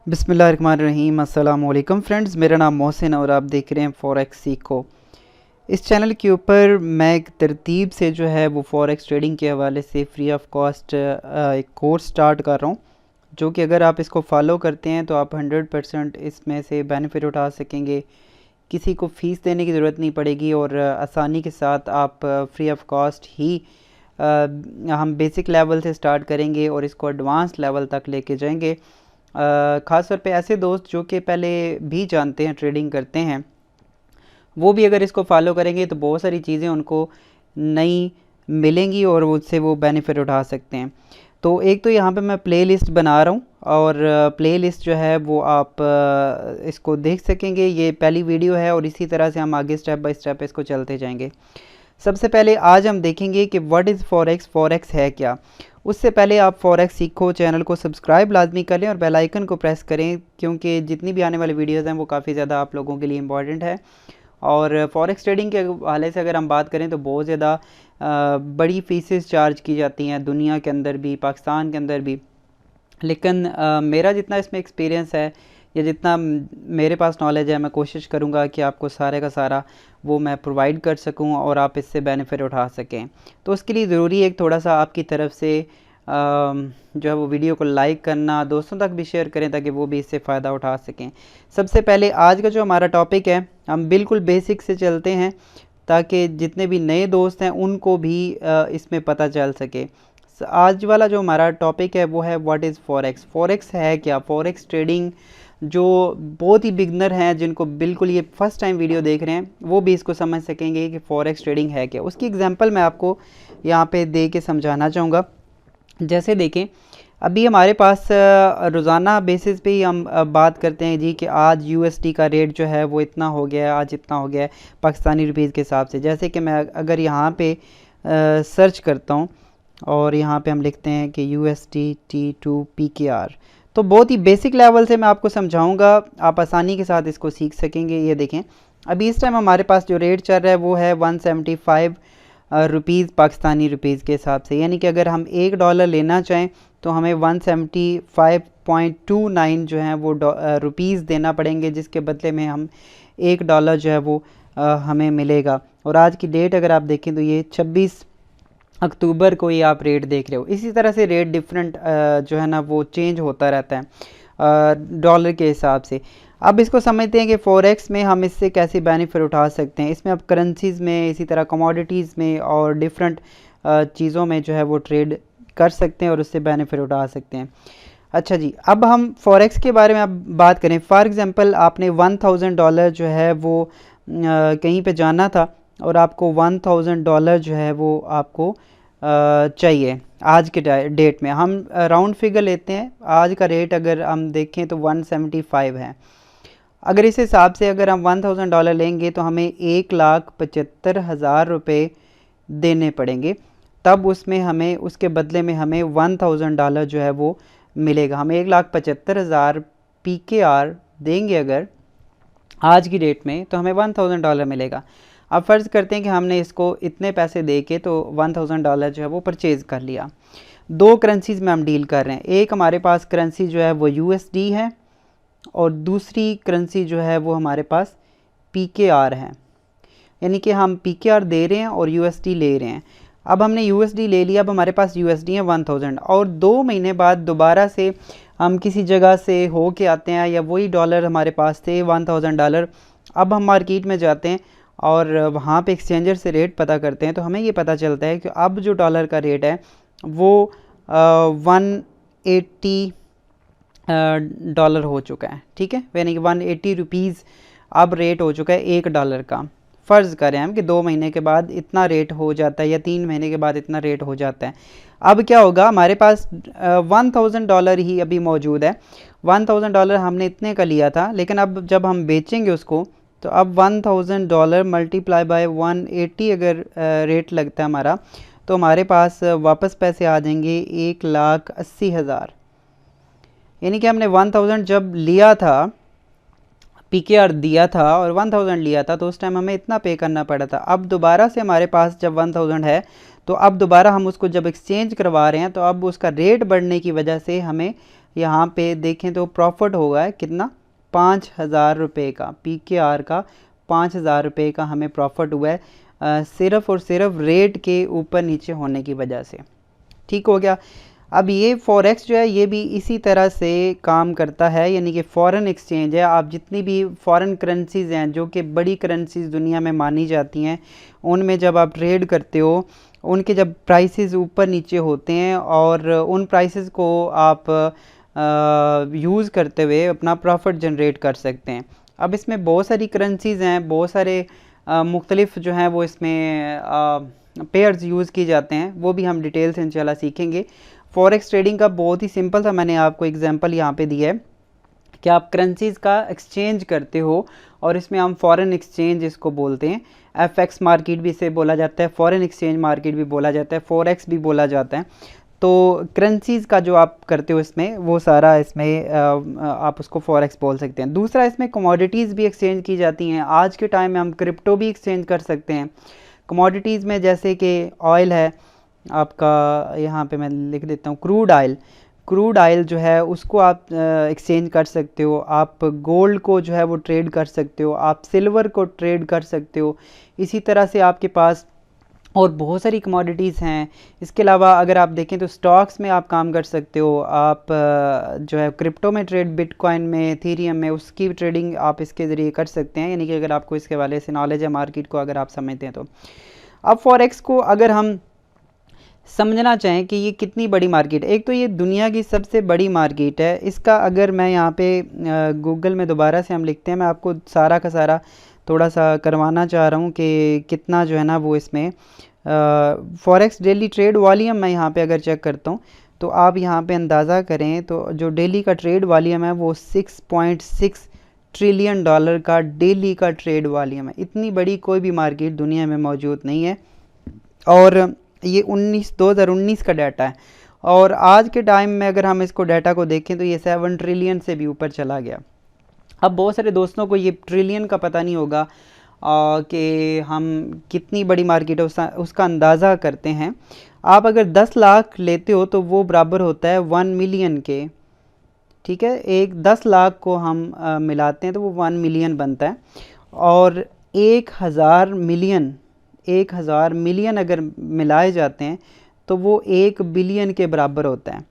बिस्मिल्लाहिर्रहमानिर्रहीम। अस्सलाम वालेकुम फ्रेंड्स, मेरा नाम मोहसिन और आप देख रहे हैं फॉरेक्स सीखो। इस चैनल के ऊपर मैं एक तरतीब से जो है वो फॉरेक्स ट्रेडिंग के हवाले से फ्री ऑफ कॉस्ट एक कोर्स स्टार्ट कर रहा हूँ, जो कि अगर आप इसको फॉलो करते हैं तो आप 100% इसमें से बेनिफिट उठा सकेंगे। किसी को फ़ीस देने की ज़रूरत नहीं पड़ेगी और आसानी के साथ आप फ्री ऑफ कॉस्ट ही हम बेसिक लेवल से स्टार्ट करेंगे और इसको एडवांस लेवल तक लेके जाएंगे। ख़ास तौर पे ऐसे दोस्त जो कि पहले भी जानते हैं, ट्रेडिंग करते हैं, वो भी अगर इसको फॉलो करेंगे तो बहुत सारी चीज़ें उनको नई मिलेंगी और उससे वो बेनिफिट उठा सकते हैं। तो एक तो यहाँ पे मैं प्ले लिस्ट बना रहा हूँ और प्ले लिस्ट जो है वो आप इसको देख सकेंगे। ये पहली वीडियो है और इसी तरह से हम आगे स्टेप बाय स्टेप इसको चलते जाएंगे। सबसे पहले आज हम देखेंगे कि व्हाट इज़ फॉरेक्स, फॉरेक्स है क्या। उससे पहले आप फॉरेक्स सीखो चैनल को सब्सक्राइब लाजमी कर लें और बेल आइकन को प्रेस करें, क्योंकि जितनी भी आने वाली वीडियोज़ हैं वो काफ़ी ज़्यादा आप लोगों के लिए इंपॉर्टेंट है। और फॉरेक्स ट्रेडिंग के हवाले से अगर हम बात करें तो बहुत ज़्यादा बड़ी फ़ीसेस चार्ज की जाती हैं दुनिया के अंदर भी, पाकिस्तान के अंदर भी। लेकिन मेरा जितना इसमें एक्सपीरियंस है या जितना मेरे पास नॉलेज है, मैं कोशिश करूँगा कि आपको सारे का सारा वो मैं प्रोवाइड कर सकूँ और आप इससे बेनिफिट उठा सकें। तो उसके लिए ज़रूरी है एक थोड़ा सा आपकी तरफ से जो है वो वीडियो को लाइक करना, दोस्तों तक भी शेयर करें ताकि वो भी इससे फ़ायदा उठा सकें। सबसे पहले आज का जो हमारा टॉपिक है, हम बिल्कुल बेसिक से चलते हैं ताकि जितने भी नए दोस्त हैं उनको भी इसमें पता चल सके। आज वाला जो हमारा टॉपिक है वो है व्हाट इज़ फॉरेक्स। फॉरेक्स है क्या? फॉरेक्स ट्रेडिंग जो बहुत ही बिगनर हैं, जिनको बिल्कुल ये फर्स्ट टाइम वीडियो देख रहे हैं, वो भी इसको समझ सकेंगे कि फॉरेक्स ट्रेडिंग है क्या। उसकी एग्जांपल मैं आपको यहाँ पे दे के समझाना चाहूँगा। जैसे देखें, अभी हमारे पास रोज़ाना बेसिस पे ही हम बात करते हैं जी कि आज यूएसडी का रेट जो है वो इतना हो गया है, आज इतना हो गया है पाकिस्तानी रुपीज़ के हिसाब से। जैसे कि मैं अगर यहाँ पे सर्च करता हूँ और यहाँ पे हम लिखते हैं कि USD T2 PKR, तो बहुत ही बेसिक लेवल से मैं आपको समझाऊंगा, आप आसानी के साथ इसको सीख सकेंगे। ये देखें, अभी इस टाइम हमारे पास जो रेट चल रहा है वो है 175 रुपीज़ पाकिस्तानी रुपीज़ के हिसाब से। यानी कि अगर हम $1 लेना चाहें तो हमें 175.29 जो है वो रुपीज़ देना पड़ेंगे, जिसके बदले में हम $1 जो है वो हमें मिलेगा। और आज की डेट अगर आप देखें तो ये 26 अक्टूबर को ये आप रेट देख रहे हो। इसी तरह से रेट डिफरेंट जो है ना वो चेंज होता रहता है डॉलर के हिसाब से। अब इसको समझते हैं कि फॉरेक्स में हम इससे कैसे बेनिफिट उठा सकते हैं। इसमें आप करेंसीज़ में, इसी तरह कमोडिटीज़ में और डिफरेंट चीज़ों में जो है वो ट्रेड कर सकते हैं और उससे बेनिफिट उठा सकते हैं। अच्छा जी, अब हम फॉरेक्स के बारे में अब बात करें। फॉर एग्ज़ाम्पल, आपने $1000 जो है वो कहीं पे जाना था और आपको $1000 जो है वो आपको चाहिए आज के डेट में। हम राउंड फिगर लेते हैं, आज का रेट अगर हम देखें तो 175 है। अगर इस हिसाब से अगर हम $1000 लेंगे तो हमें 1,75,000 रुपये देने पड़ेंगे, तब उसमें हमें उसके बदले में हमें $1000 जो है वो मिलेगा। हमें 1,75,000 PKR देंगे अगर आज की डेट में तो हमें $1000 मिलेगा। अब फ़र्ज़ करते हैं कि हमने इसको इतने पैसे दे के तो $1000 जो है वो परचेज़ कर लिया। दो करेंसीज़ में हम डील कर रहे हैं। एक हमारे पास करेंसी जो है वो USD है और दूसरी करेंसी जो है वो हमारे पास PKR है। यानी कि हम PKR दे रहे हैं और USD ले रहे हैं। अब हमने USD ले लिया, अब हमारे पास USD है 1000 और 2 महीने बाद दोबारा से हम किसी जगह से हो के आते हैं या वही डॉलर हमारे पास थे $1000। अब हम मार्केट में जाते हैं और वहाँ पे एक्सचेंजर से रेट पता करते हैं, तो हमें ये पता चलता है कि अब जो डॉलर का रेट है वो 180 डॉलर हो चुका है। ठीक है, यानी कि 180 रुपीज़ अब रेट हो चुका है $1 का। फ़र्ज़ करें हम कि 2 महीने के बाद इतना रेट हो जाता है या 3 महीने के बाद इतना रेट हो जाता है। अब क्या होगा, हमारे पास $1000 ही अभी मौजूद है। $1000 हमने इतने का लिया था, लेकिन अब जब हम बेचेंगे उसको तो अब $1000 मल्टीप्लाई बाय 180 अगर रेट लगता है हमारा, तो हमारे पास वापस पैसे आ जाएंगे 1,80,000। यानी कि हमने 1000 जब लिया था, PKR दिया था और 1000 लिया था, तो उस टाइम हमें इतना पे करना पड़ा था। अब दोबारा से हमारे पास जब 1000 है तो अब दोबारा हम उसको जब एक्सचेंज करवा रहे हैं तो अब उसका रेट बढ़ने की वजह से हमें यहाँ पे देखें तो प्रॉफिट होगा कितना, 5,000 रुपये का, PKR का 5,000 रुपये का हमें प्रॉफिट हुआ है सिर्फ़ और सिर्फ रेट के ऊपर नीचे होने की वजह से। ठीक हो गया। अब ये फॉरेक्स जो है ये भी इसी तरह से काम करता है, यानी कि फ़ॉरेन एक्सचेंज है। आप जितनी भी फ़ॉरेन करेंसीज़ हैं जो कि बड़ी करेंसीज़ दुनिया में मानी जाती हैं, उनमें जब आप ट्रेड करते हो, उनके जब प्राइसेस ऊपर नीचे होते हैं और उन प्राइसेस को आप यूज़ करते हुए अपना प्रॉफिट जनरेट कर सकते हैं। अब इसमें बहुत सारी करेंसीज़ हैं, बहुत सारे मुख्तलिफ जो हैं वो इसमें पेयर्स यूज़ किए जाते हैं, वो भी हम डिटेल से इंशाल्लाह सीखेंगे। फॉरेक्स ट्रेडिंग का बहुत ही सिंपल सा मैंने आपको एग्जांपल यहाँ पे दिया है कि आप करेंसीज़ का एक्सचेंज करते हो, और इसमें हम फॉरेन एक्सचेंज इसको बोलते हैं। FX मार्केट भी इसे बोला जाता है, फॉरेन एक्सचेंज मार्केट भी बोला जाता है, फॉरेक्स भी बोला जाता है। तो करेंसीज़ का जो आप करते हो इसमें, वो सारा इसमें आप उसको फॉरेक्स बोल सकते हैं। दूसरा, इसमें कमोडिटीज़ भी एक्सचेंज की जाती हैं। आज के टाइम में हम क्रिप्टो भी एक्सचेंज कर सकते हैं कमोडिटीज़ में, जैसे कि ऑयल है आपका, यहाँ पे मैं लिख देता हूँ क्रूड ऑयल। क्रूड ऑयल जो है उसको आप एक्सचेंज कर सकते हो, आप गोल्ड को जो है वो ट्रेड कर सकते हो, आप सिल्वर को ट्रेड कर सकते हो। इसी तरह से आपके पास और बहुत सारी कमोडिटीज़ हैं। इसके अलावा अगर आप देखें तो स्टॉक्स में आप काम कर सकते हो, आप जो है क्रिप्टो में ट्रेड, बिटकॉइन में, इथेरियम में, उसकी ट्रेडिंग आप इसके ज़रिए कर सकते हैं, यानी कि अगर आपको इसके वाले से नॉलेज है मार्केट को अगर आप समझते हैं तो। अब फॉरेक्स को अगर हम समझना चाहें कि ये कितनी बड़ी मार्केट है, एक तो ये दुनिया की सबसे बड़ी मार्केट है। इसका अगर मैं यहाँ पे गूगल में दोबारा से हम लिखते हैं, मैं आपको सारा का सारा थोड़ा सा करवाना चाह रहा हूँ कि कितना जो है ना वो इसमें फॉरेक्स डेली ट्रेड वॉल्यूम मैं यहाँ पे अगर चेक करता हूँ तो आप यहाँ पे अंदाज़ा करें तो जो डेली का ट्रेड वॉल्यूम है वो 6.6 ट्रिलियन डॉलर का डेली का ट्रेड वॉल्यूम है। इतनी बड़ी कोई भी मार्केट दुनिया में मौजूद नहीं है, और ये 2019 का डाटा है। और आज के टाइम में अगर हम इसको डाटा को देखें तो ये 7 ट्रिलियन से भी ऊपर चला गया। अब बहुत सारे दोस्तों को ये ट्रिलियन का पता नहीं होगा कि हम कितनी बड़ी मार्केट है उसका अंदाज़ा करते हैं। आप अगर 10 लाख लेते हो तो वो बराबर होता है 1 मिलियन के। ठीक है, एक 10 लाख को हम मिलाते हैं तो वो 1 मिलियन बनता है, और 1,000 मिलियन अगर मिलाए जाते हैं तो वो 1 बिलियन के बराबर होता है।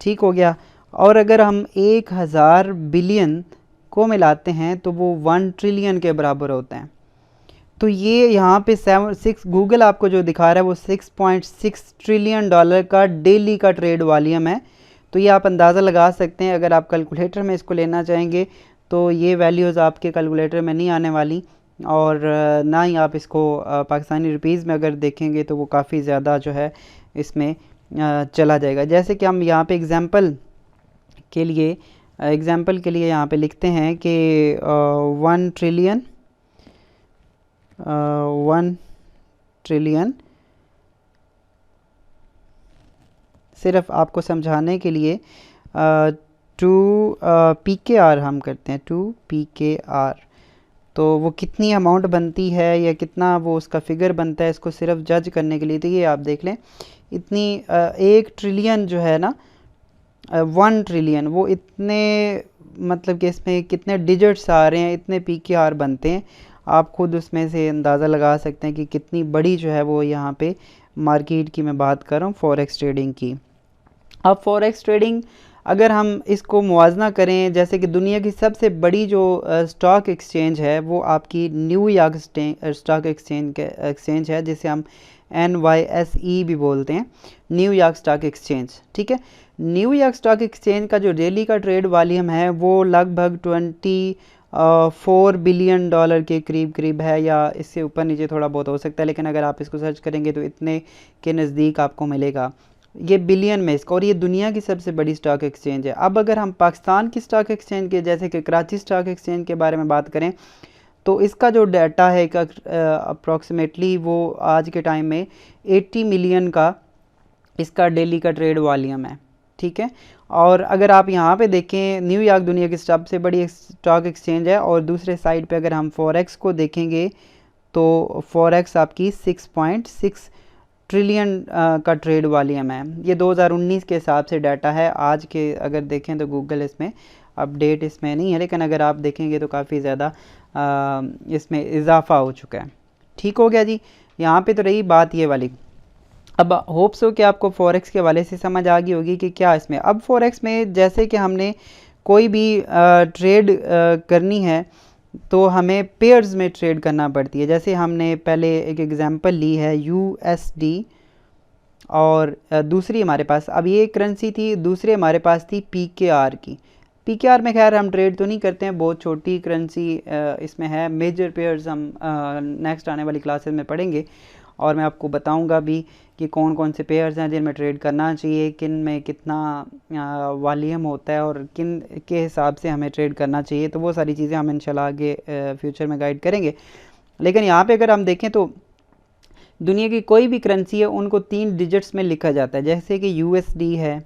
ठीक हो गया। और अगर हम 1,000 बिलियन को मिलाते हैं तो वो 1 ट्रिलियन के बराबर होता है। तो ये यहाँ पे 6 गूगल आपको जो दिखा रहा है वो 6.6 ट्रिलियन डॉलर का डेली का ट्रेड वॉल्यूम है। तो ये आप अंदाज़ा लगा सकते हैं, अगर आप कैलकुलेटर में इसको लेना चाहेंगे तो ये वैल्यूज़ आपके कैलकुलेटर में नहीं आने वाली, और ना ही आप इसको पाकिस्तानी रुपीज़ में अगर देखेंगे तो वो काफ़ी ज़्यादा जो है इसमें चला जाएगा। जैसे कि हम यहाँ पे एग्ज़ाम्पल के लिए यहाँ पे लिखते हैं कि 1 ट्रिलियन सिर्फ आपको समझाने के लिए 2 PKR हम करते हैं, 2 PKR। तो वो कितनी अमाउंट बनती है या कितना वो उसका फिगर बनता है, इसको सिर्फ जज करने के लिए। तो ये आप देख लें, इतनी 1 ट्रिलियन जो है ना, 1 ट्रिलियन, वो इतने मतलब कि इसमें कितने डिजिट्स आ रहे हैं, इतने PKR बनते हैं। आप खुद उसमें से अंदाज़ा लगा सकते हैं कि कितनी बड़ी जो है वो यहाँ पे मार्केट की मैं बात कर रहा हूँ, फॉरेक्स ट्रेडिंग की। अब फॉरेक्स ट्रेडिंग अगर हम इसको मुवाजना करें, जैसे कि दुनिया की सबसे बड़ी जो स्टॉक एक्सचेंज है वो आपकी न्यूयॉर्क स्टॉक एक्सचेंज है, जिसे हम NYSE भी बोलते हैं, न्यूयॉर्क स्टॉक एक्सचेंज। ठीक है, न्यूयॉर्क स्टॉक एक्सचेंज का जो डेली का ट्रेड वॉल्यूम है वो लगभग 24 बिलियन डॉलर के करीब है, या इससे ऊपर नीचे थोड़ा बहुत हो सकता है, लेकिन अगर आप इसको सर्च करेंगे तो इतने के नज़दीक आपको मिलेगा, ये बिलियन में इसका। और ये दुनिया की सबसे बड़ी स्टॉक एक्सचेंज है। अब अगर हम पाकिस्तान की स्टॉक एक्सचेंज के, जैसे कि कराची स्टॉक एक्सचेंज के बारे में बात करें तो इसका जो डाटा है अप्रॉक्सीमेटली वो आज के टाइम में 80 मिलियन का इसका डेली का ट्रेड वॉल्यूम है। ठीक है, और अगर आप यहाँ पे देखें, न्यूयॉर्क दुनिया की सबसे बड़ी स्टॉक एक्सचेंज है, और दूसरे साइड पे अगर हम फॉरेक्स को देखेंगे तो फॉरेक्स आपकी 6.6 ट्रिलियन का ट्रेड वॉल्यूम है। ये 2019 के हिसाब से डाटा है। आज के अगर देखें तो गूगल इसमें अपडेट इसमें नहीं है, लेकिन अगर आप देखेंगे तो काफ़ी ज़्यादा इसमें इजाफा हो चुका है। ठीक हो गया जी। यहाँ पे तो रही बात ये वाली। अब होप्स हो कि आपको फॉरेक्स के हवाले से समझ आ गई होगी कि क्या इसमें। अब फॉरेक्स में जैसे कि हमने कोई भी ट्रेड करनी है तो हमें पेयर्स में ट्रेड करना पड़ती है। जैसे हमने पहले एक एग्जांपल ली है USD और दूसरी हमारे पास, अब ये करेंसी थी, दूसरी हमारे पास थी PKR की। PKR में खैर हम ट्रेड तो नहीं करते हैं, बहुत छोटी करेंसी इसमें है। मेजर पेयर्स हम नेक्स्ट आने वाली क्लासेस में पढ़ेंगे और मैं आपको बताऊंगा भी कि कौन कौन से पेयर्स हैं जिनमें ट्रेड करना चाहिए, किन में कितना वॉल्यूम होता है और किन के हिसाब से हमें ट्रेड करना चाहिए। तो वो सारी चीज़ें हम इंशाल्लाह आगे फ्यूचर में गाइड करेंगे। लेकिन यहाँ पे अगर हम देखें तो दुनिया की कोई भी करेंसी है उनको 3 डिजिट्स में लिखा जाता है। जैसे कि USD है,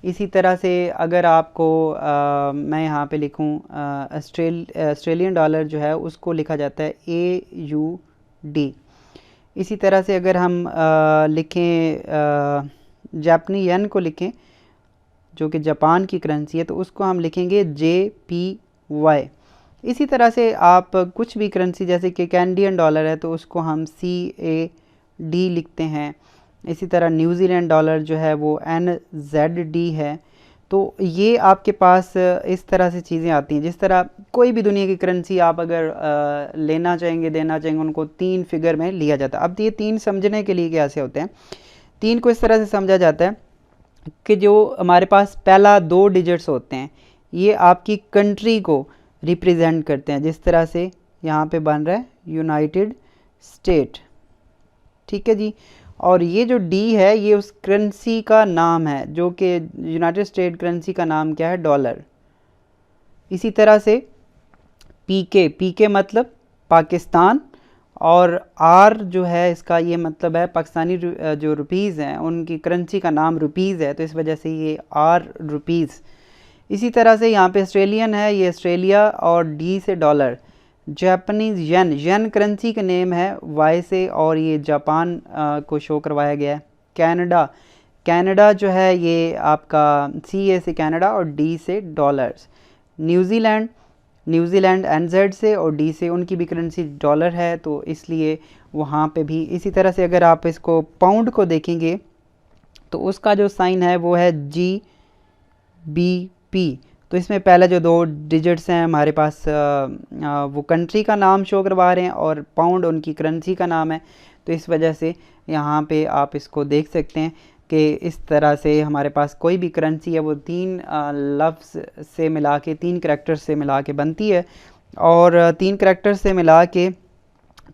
इसी तरह से अगर आपको मैं यहाँ पे लिखूँ ऑस्ट्रेलियन डॉलर जो है उसको लिखा जाता है AUD। इसी तरह से अगर हम लिखें जापानी येन को लिखें जो कि जापान की करेंसी है तो उसको हम लिखेंगे JPY। इसी तरह से आप कुछ भी करेंसी जैसे कि कैनेडियन डॉलर है तो उसको हम CAD लिखते हैं। इसी तरह न्यूजीलैंड डॉलर जो है वो NZD है। तो ये आपके पास इस तरह से चीज़ें आती हैं। जिस तरह कोई भी दुनिया की करेंसी आप अगर लेना चाहेंगे देना चाहेंगे उनको 3 फिगर में लिया जाता है। अब ये 3 समझने के लिए कैसे होते हैं, 3 को इस तरह से समझा जाता है कि जो हमारे पास पहला 2 डिजिट्स होते हैं ये आपकी कंट्री को रिप्रेजेंट करते हैं। जिस तरह से यहाँ पे बन रहा है यूनाइटेड स्टेट। ठीक है जी। और ये जो D है ये उस करेंसी का नाम है जो कि यूनाइटेड स्टेट करेंसी का नाम क्या है, डॉलर। इसी तरह से PK मतलब पाकिस्तान और R जो है इसका ये मतलब है पाकिस्तानी जो रुपीज़ हैं उनकी करेंसी का नाम रुपीज़ है तो इस वजह से ये R रुपीज़। इसी तरह से यहाँ पे ऑस्ट्रेलियन है, ये ऑस्ट्रेलिया और D से डॉलर। जापानीज़ येन करेंसी का नेम है Y से और ये जापान को शो करवाया गया है। कनाडा जो है ये आपका CA से कनाडा और D से डॉलर्स। न्यूजीलैंड NZ से और D से उनकी भी करेंसी डॉलर है तो इसलिए वहाँ पे भी। इसी तरह से अगर आप इसको पाउंड को देखेंगे तो उसका जो साइन है वो है GBP। तो इसमें पहले जो 2 डिजिट्स हैं हमारे पास वो कंट्री का नाम शो करवा रहे हैं और पाउंड उनकी करेंसी का नाम है। तो इस वजह से यहाँ पे आप इसको देख सकते हैं कि इस तरह से हमारे पास कोई भी करेंसी है वो 3 लफ्ज़ से मिला के 3 करैक्टर्स से मिला के बनती है और 3 करैक्टर्स से मिला के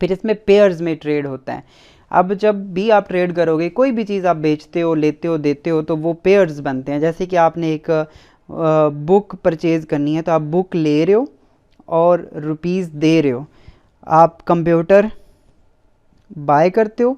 फिर इसमें पेयर्स में ट्रेड होता है। अब जब भी आप ट्रेड करोगे कोई भी चीज़ आप बेचते हो लेते हो देते हो तो वो पेयर्स बनते हैं। जैसे कि आपने एक बुक परचेज़ करनी है तो आप बुक ले रहे हो और रुपीज़ दे रहे हो। आप कंप्यूटर बाय करते हो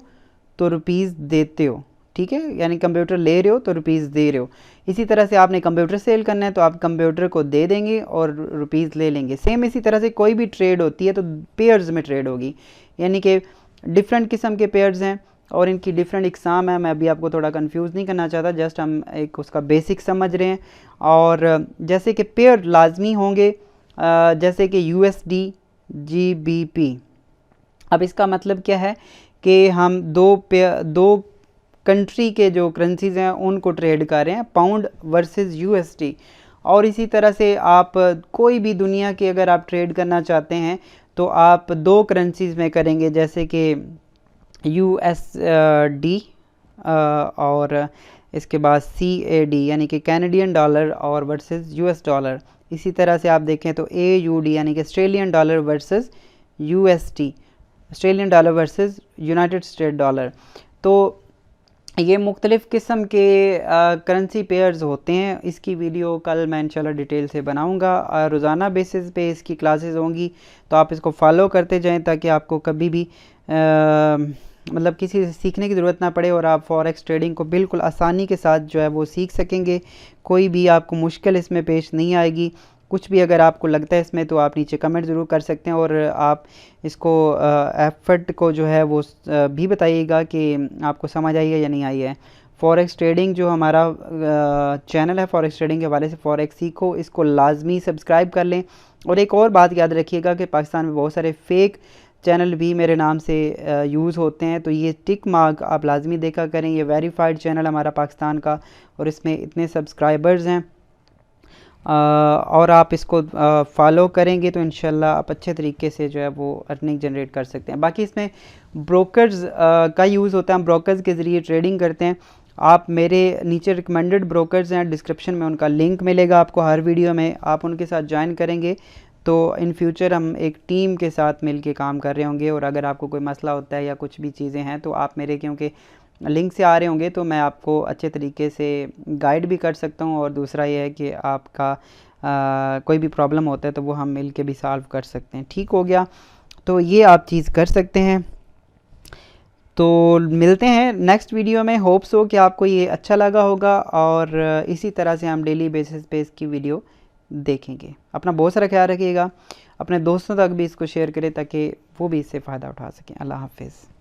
तो रुपीज़ देते हो। ठीक है, यानी कंप्यूटर ले रहे हो तो रुपीज़ दे रहे हो। इसी तरह से आपने कंप्यूटर सेल करना है तो आप कंप्यूटर को दे देंगे और रुपीज़ ले लेंगे। सेम इसी तरह से कोई भी ट्रेड होती है तो पेयर्स में ट्रेड होगी, यानी कि डिफरेंट किस्म के पेयर्स हैं और इनकी डिफरेंट इकसाम है। मैं अभी आपको थोड़ा कंफ्यूज नहीं करना चाहता, जस्ट हम एक उसका बेसिक समझ रहे हैं। और जैसे कि पेयर लाजमी होंगे जैसे कि USD GBP। अब इसका मतलब क्या है कि हम दो कंट्री के जो करेंसीज हैं उनको ट्रेड कर रहे हैं, पाउंड वर्सेस USD। और इसी तरह से आप कोई भी दुनिया की अगर आप ट्रेड करना चाहते हैं तो आप 2 करेंसीज में करेंगे, जैसे कि USD और इसके बाद CAD यानी कि कैनेडियन डॉलर और वर्सेस US डॉलर। इसी तरह से आप देखें तो AUD यानी कि Australian dollar versus USD, Australian dollar versus United state dollar. तो ये मुख्तलिफ़ किस्म के करेंसी पेयर्स होते हैं। इसकी वीडियो कल मैं इंशाल्लाह डिटेल से बनाऊंगा। रोज़ाना बेसिस पे इसकी क्लासेस होंगी तो आप इसको फॉलो करते जाएं ताकि आपको कभी भी मतलब किसी से सीखने की ज़रूरत ना पड़े और आप फॉरेक्स ट्रेडिंग को बिल्कुल आसानी के साथ जो है वो सीख सकेंगे। कोई भी आपको मुश्किल इसमें पेश नहीं आएगी। कुछ भी अगर आपको लगता है इसमें तो आप नीचे कमेंट ज़रूर कर सकते हैं, और आप इसको एफर्ट को जो है वो भी बताइएगा कि आपको समझ आई है या नहीं आई है। फॉरेक्स ट्रेडिंग जो हमारा चैनल है फॉरेक्स ट्रेडिंग के हवाले से, फॉरेक्स सीखो, इसको लाजमी सब्सक्राइब कर लें। और एक और बात याद रखिएगा कि पाकिस्तान में बहुत सारे फेक चैनल भी मेरे नाम से यूज़ होते हैं, तो ये टिक मार्क आप लाजमी देखा करें। ये वेरीफाइड चैनल हमारा पाकिस्तान का, और इसमें इतने सब्सक्राइबर्स हैं, और आप इसको फॉलो करेंगे तो इंशाल्लाह आप अच्छे तरीके से जो है वो अर्निंग जनरेट कर सकते हैं। बाकी इसमें ब्रोकर्स का यूज़ होता है, हम ब्रोकर्स के ज़रिए ट्रेडिंग करते हैं। आप मेरे नीचे रिकमेंडेड ब्रोकर्स हैं, डिस्क्रिप्शन में उनका लिंक मिलेगा आपको हर वीडियो में, आप उनके साथ ज्वाइन करेंगे तो इन फ्यूचर हम एक टीम के साथ मिल के काम कर रहे होंगे। और अगर आपको कोई मसला होता है या कुछ भी चीज़ें हैं तो आप मेरे, क्योंकि लिंक से आ रहे होंगे तो मैं आपको अच्छे तरीके से गाइड भी कर सकता हूँ। और दूसरा ये है कि आपका कोई भी प्रॉब्लम होता है तो वो हम मिल के भी सॉल्व कर सकते हैं। ठीक हो गया, तो ये आप चीज़ कर सकते हैं। तो मिलते हैं नेक्स्ट वीडियो में। होप्स हो कि आपको ये अच्छा लगा होगा, और इसी तरह से हम डेली बेसिस पे इसकी वीडियो देखेंगे। अपना बहुत सारा ख्याल रखिएगा, अपने दोस्तों तक भी इसको शेयर करें ताकि वो भी इससे फ़ायदा उठा सकें। अल्लाह हाफिज़।